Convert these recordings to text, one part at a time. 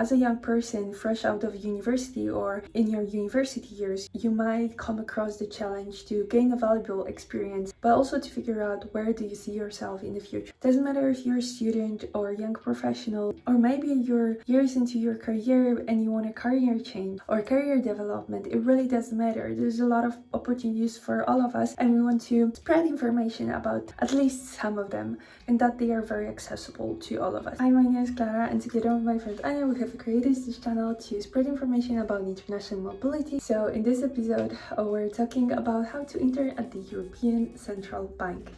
As a young person fresh out of university or in your university years, you might come across the challenge to gain a valuable experience, but also to figure out where do you see yourself in the future. Doesn't matter if you're a student or a young professional, or maybe you're years into your career and you want a career change or career development. It really doesn't matter. There's a lot of opportunities for all of us, and we want to spread information about at least some of them, and that they are very accessible to all of us. Hi, my name is Clara, and together with my friend Anya, we have created this channel to spread information about international mobility. So in this episode, we're talking about how to intern at the European Central Bank.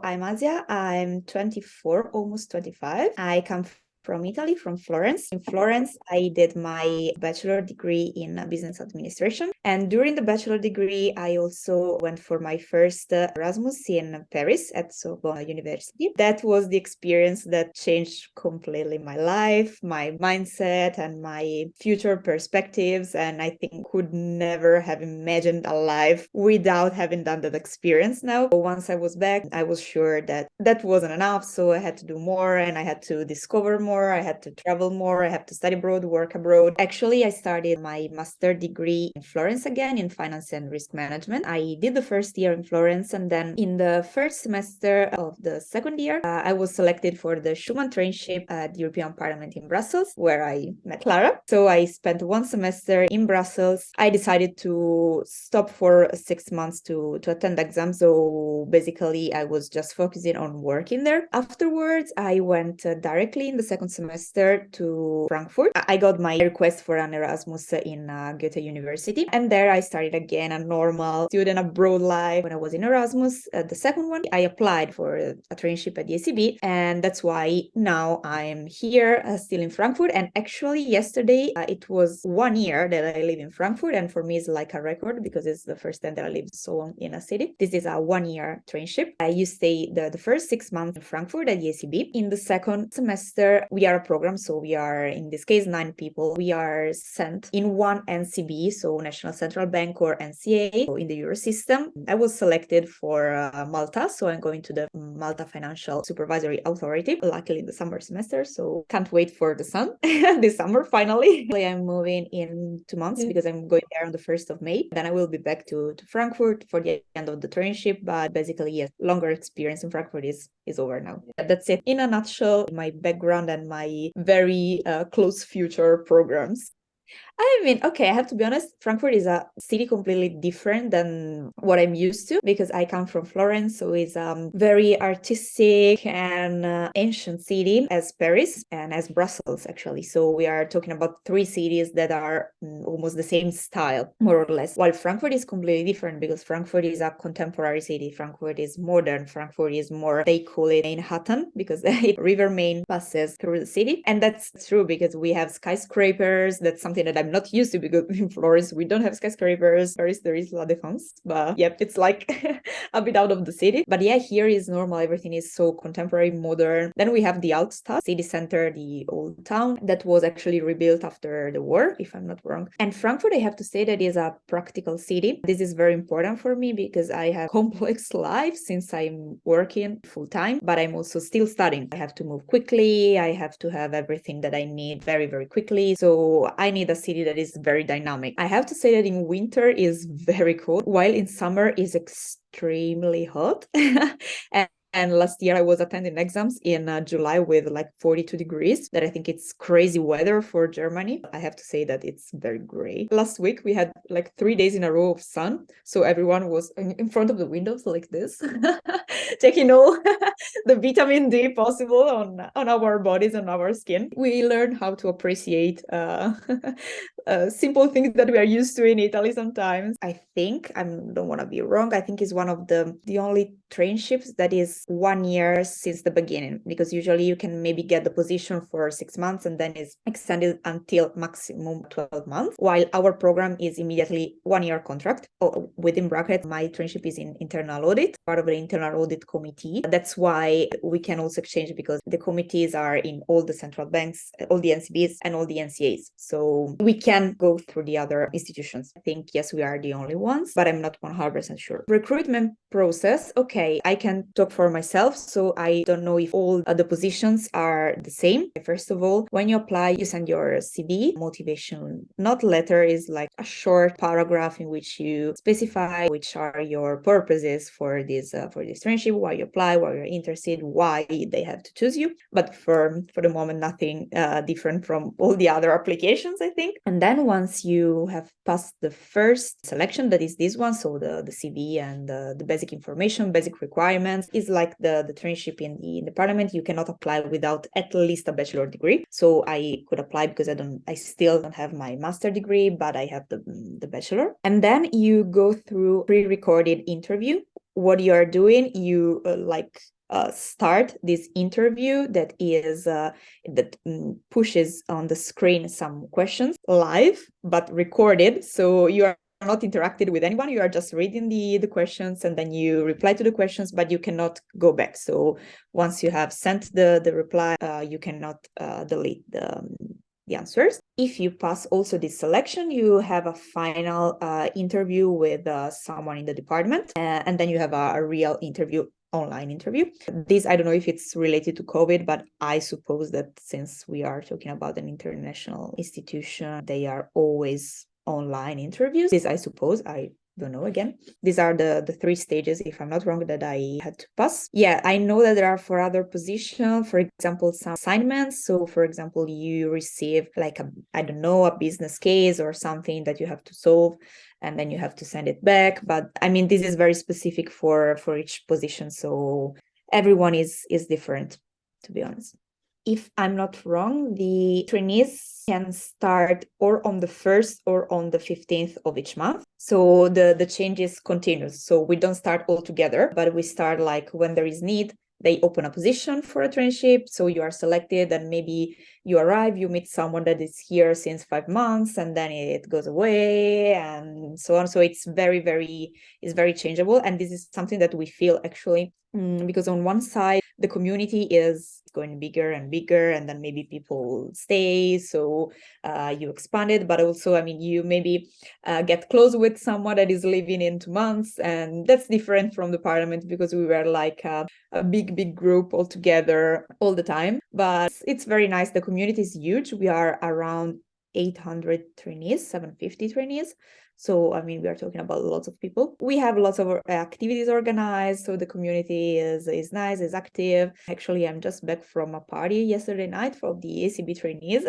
I'm Asya. I'm 24, almost 25. I come from Italy, from Florence. In Florence, I did my bachelor degree in business administration. And during the bachelor degree, I also went for my first Erasmus in Paris at Sorbonne University. That was the experience that changed completely my life, my mindset, and my future perspectives. And I think could never have imagined a life without having done that experience now. Once I was back, I was sure that that wasn't enough. So I had to do more and I had to discover more. I had to travel more. I had to study abroad, work abroad. Actually, I started my master degree in Florence again in finance and risk management. I did the first year in Florence, and then in the first semester of the second year, I was selected for the Schumann Traineeship at the European Parliament in Brussels, where I met Clara. So I spent one semester in Brussels. I decided to stop for 6 months to attend exams. So basically, I was just focusing on working there. Afterwards, I went directly in the second semester to Frankfurt. I got my request for an Erasmus in Goethe University, and there I started again a normal student abroad life. When I was in Erasmus, the second one, I applied for a traineeship at the ECB, and that's why now I'm here still in Frankfurt. And actually yesterday it was 1 year that I live in Frankfurt, and for me it's like a record because it's the first time that I lived so long in a city. This is a 1-year traineeship. You stay the first 6 months in Frankfurt at the ECB. In the second semester, we are a program, so we are, in this case, 9 people. We are sent in one NCB, so National Central Bank or NCA, so in the Euro system. I was selected for Malta, so I'm going to the Malta Financial Supervisory Authority, luckily in the summer semester, so can't wait for the sun this summer, finally. I'm moving in 2 months because I'm going there on the 1st of May. Then I will be back to Frankfurt for the end of the traineeship, but basically, yes, longer experience in Frankfurt is over now. That's it in a nutshell, my background and my very close future programs. I mean, okay, I have to be honest, Frankfurt is a city completely different than what I'm used to because I come from Florence, so it's a very artistic and ancient city as Paris and as Brussels, actually. So we are talking about 3 cities that are almost the same style, more or less. While Frankfurt is completely different because Frankfurt is a contemporary city. Frankfurt is modern. Frankfurt is more, they call it Manhattan because the river Main passes through the city. And that's true because we have skyscrapers. That's something that I'm not used to because in Florence we don't have skyscrapers. Paris there is La Défense, but yep, it's like a bit out of the city. But yeah, here is normal. Everything is so contemporary, modern. Then we have the Altstadt, city center, the old town that was actually rebuilt after the war, if I'm not wrong. And Frankfurt, I have to say that is a practical city. This is very important for me because I have complex life since I'm working full time, but I'm also still studying. I have to move quickly. I have to have everything that I need very, very quickly. So I need a city that is very dynamic. I have to say that in winter is very cold, while in summer is extremely hot. And last year I was attending exams in July with like 42 degrees. That I think it's crazy weather for Germany. I have to say that it's very gray. Last week we had like 3 days in a row of sun. So everyone was in front of the windows like this, taking all the vitamin D possible on our bodies, on our skin. We learn how to appreciate simple things that we are used to in Italy sometimes. I think, I don't want to be wrong, I think it's one of the only traineeships that is 1 year since the beginning, because usually you can maybe get the position for 6 months and then it's extended until maximum 12 months, while our program is immediately 1 year contract. Within brackets, my traineeship is in internal audit, part of the internal audit committee. That's why we can also exchange because the committees are in all the central banks, all the NCBs and all the NCAs. So we can can go through the other institutions. I think, yes, we are the only ones, but I'm not 100% sure. Recruitment process, okay, I can talk for myself, so I don't know if all the positions are the same. First of all, when you apply, you send your CV. Motivation not letter is like a short paragraph in which you specify which are your purposes for this traineeship, why you apply, why you're interested, why they have to choose you. But for the moment, nothing different from all the other applications, I think. And then once you have passed the first selection, that is this one, so the CV and the basic information, basic requirements, is like the traineeship in the parliament. You cannot apply without at least a bachelor degree. So I could apply because I still don't have my master degree, but I have the bachelor. And then you go through pre-recorded interview. What you are doing, you start this interview that is that pushes on the screen some questions live but recorded, so you are not interacted with anyone. You are just reading the questions and then you reply to the questions, but you cannot go back. So once you have sent the reply, you cannot delete the answers. If you pass also this selection, you have a final interview with someone in the department, and then you have a real interview, online interview. This, I don't know if it's related to COVID, but I suppose that since we are talking about an international institution, they are always online interviews. This, I suppose, I don't know again. These are the three stages, if I'm not wrong, that I had to pass. Yeah, I know that there are for other positions, for example, some assignments. So for example, you receive like a business case or something that you have to solve, and then you have to send it back. But I mean, this is very specific for each position. So everyone is different, to be honest. If I'm not wrong, the trainees can start or on the 1st or on the 15th of each month. So the change is continuous. So we don't start all together, but we start like when there is need. They open a position for a traineeship, so you are selected, and maybe you arrive, you meet someone that is here since 5 months, and then it goes away, and so on. So it's very changeable, and this is something that we feel actually, because on one side the community is going bigger and bigger, and then maybe people stay, so you expand it, but also, I mean, you maybe get close with someone that is living in 2 months, and that's different from the parliament, because we were like a big group all together all the time. But it's very nice. The community is huge. We are around 800 trainees, 750 trainees. So, I mean, we are talking about lots of people. We have lots of activities organized. So the community is nice, is active. Actually, I'm just back from a party yesterday night for the ACB trainees.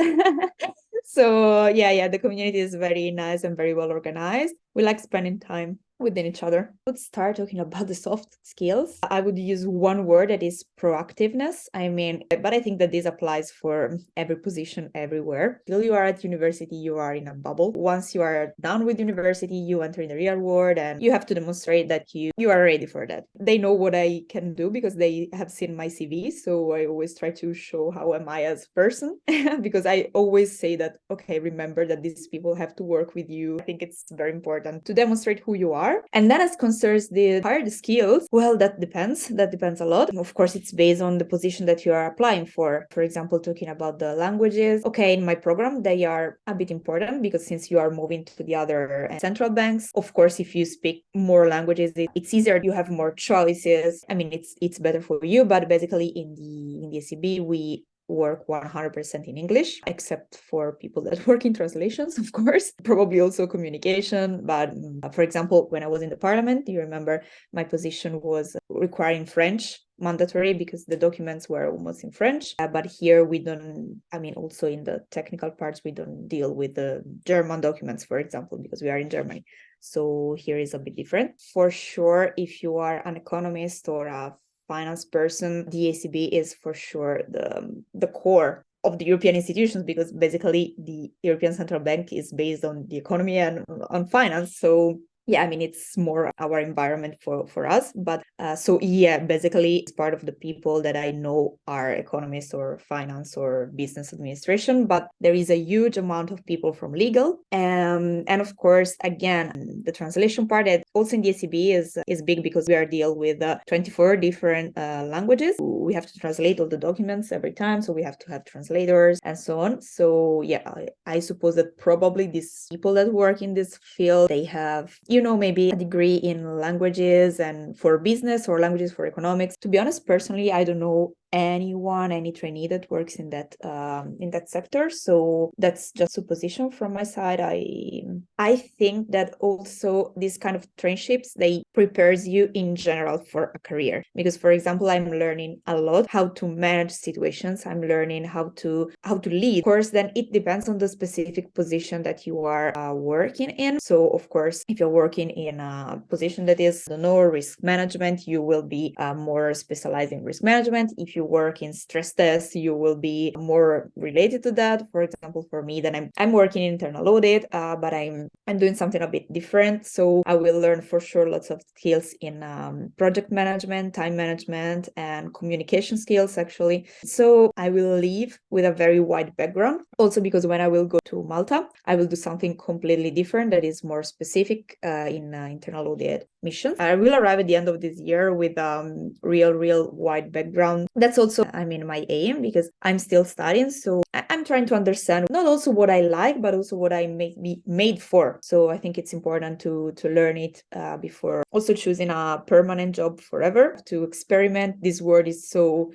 So yeah, the community is very nice and very well organized. We like spending time within each other. I would start talking about the soft skills. I would use one word, that is proactiveness. I mean, but I think that this applies for every position everywhere. Till you are at university, you are in a bubble. Once you are done with university, you enter in the real world, and you have to demonstrate that you are ready for that. They know what I can do because they have seen my CV. So I always try to show how am I as a person, because I always say that, okay, remember that these people have to work with you. I think it's very important to demonstrate who you are. And then as concerns the hard skills, well, that depends a lot. Of course, it's based on the position that you are applying for. For example, talking about the languages, okay, in my program they are a bit important, because since you are moving to the other central banks, of course, if you speak more languages, it's easier, you have more choices. I mean, it's better for you. But basically in the ECB, we work 100% in English, except for people that work in translations, of course, probably also communication. But for example, when I was in the parliament, you remember my position was requiring French mandatory, because the documents were almost in French. But here we don't, I mean, also in the technical parts, we don't deal with the German documents, for example, because we are in Germany. So here is a bit different. For sure, if you are an economist or a finance person, the ECB is for sure the core of the European institutions, because basically the European Central Bank is based on the economy and on finance. So yeah, I mean, it's more our environment for us. But so yeah, basically it's part of the people that I know are economists or finance or business administration, but there is a huge amount of people from legal. And of course, again, the translation part that also in the ECB is big because we are deal with 24 different languages. We have to translate all the documents every time, so we have to have translators and so on. So yeah, I suppose that probably these people that work in this field, they have, maybe a degree in languages and for business or languages for economics. To be honest, personally, I don't know any trainee that works in that sector. So that's just supposition from my side. I think that also these kind of traineeships, they prepares you in general for a career. Because for example, I'm learning a lot how to manage situations. I'm learning how to lead. Of course, then it depends on the specific position that you are working in. So of course, if you're working in a position that is, I don't know, risk management, you will be more specialized in risk management. If you work in stress tests, you will be more related to that. For example, for me, then I'm working in internal audit, but I'm doing something a bit different. So I will learn for sure lots of skills in project management, time management, and communication skills actually. So I will leave with a very wide background. Also because when I will go to Malta, I will do something completely different that is more specific in internal audit missions. I will arrive at the end of this year with real wide background. That's also, I mean, my aim, because I'm still studying. So I'm trying to understand not also what I like, but also what I may be made for. So I think it's important to learn it before also choosing a permanent job forever, to experiment. This world is so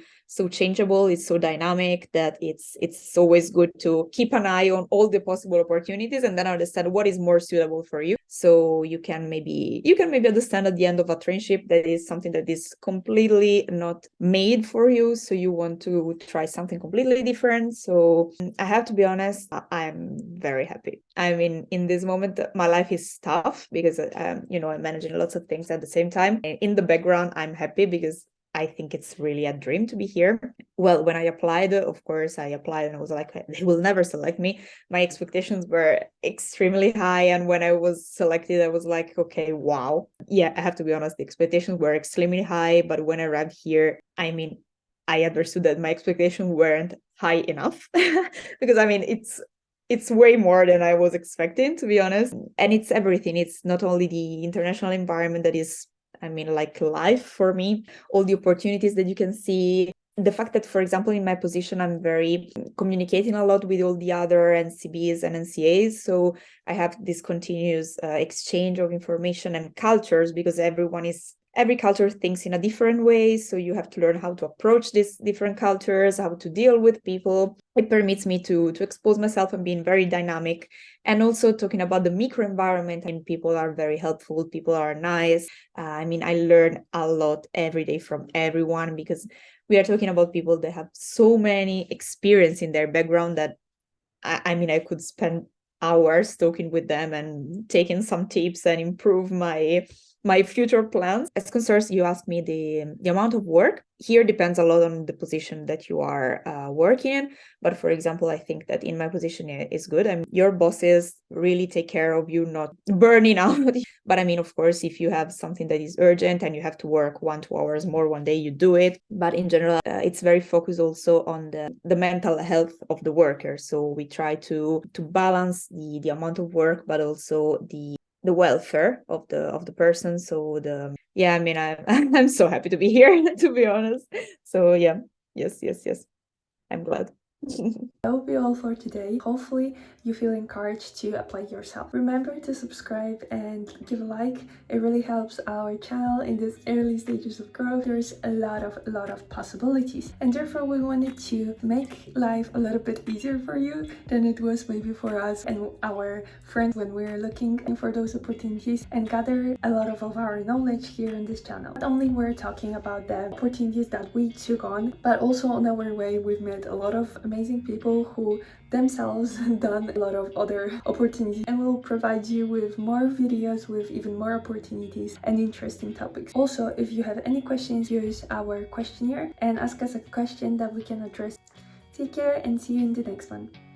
changeable, it's so dynamic that it's always good to keep an eye on all the possible opportunities and then understand what is more suitable for you. So you can maybe understand at the end of a traineeship that is something that is completely not made for you, so you want to try something completely different. So I have to be honest, I'm very happy. I mean, in this moment my life is tough because I'm managing lots of things at the same time. In the background, I'm happy because I think it's really a dream to be here. Well, when I applied, of course, I applied and I was like, they will never select me. My expectations were extremely high. And when I was selected, I was like, okay, wow. Yeah, I have to be honest, the expectations were extremely high. But when I arrived here, I mean, I understood that my expectations weren't high enough because I mean, it's way more than I was expecting, to be honest. And it's everything. It's not only the international environment that is, I mean, like life for me, all the opportunities that you can see. The fact that, for example, in my position, I'm very communicating a lot with all the other NCBs and NCAs. So I have this continuous exchange of information and cultures, because every culture thinks in a different way. So you have to learn how to approach these different cultures, how to deal with people. It permits me to expose myself and being very dynamic. And also talking about the microenvironment, and people are very helpful, people are nice. I mean, I learn a lot every day from everyone, because we are talking about people that have so many experience in their background that I mean, I could spend hours talking with them and taking some tips and improve my future plans. As concerns, you asked me the amount of work. Here depends a lot on the position that you are working in. But for example, I think that in my position is good. I mean, your bosses really take care of you not burning out. But I mean, of course, if you have something that is urgent and you have to work 1-2 hours more one day, you do it. But in general, it's very focused also on the mental health of the worker. So we try to balance the amount of work, but also the welfare of the person. So I mean, I'm so happy to be here, to be honest. So yeah, yes, I'm glad. That will be all for today. Hopefully you feel encouraged to apply yourself. Remember to subscribe and give a like. It really helps our channel in this early stages of growth. There's a lot of possibilities, and therefore we wanted to make life a little bit easier for you than it was maybe for us and our friends when we were looking for those opportunities, and gather a lot of our knowledge here on this channel. Not only we're talking about the opportunities that we took on, but also on our way we've met a lot of amazing people who themselves done a lot of other opportunities, and will provide you with more videos with even more opportunities and interesting topics. Also, if you have any questions, use our questionnaire and ask us a question that we can address. Take care and see you in the next one.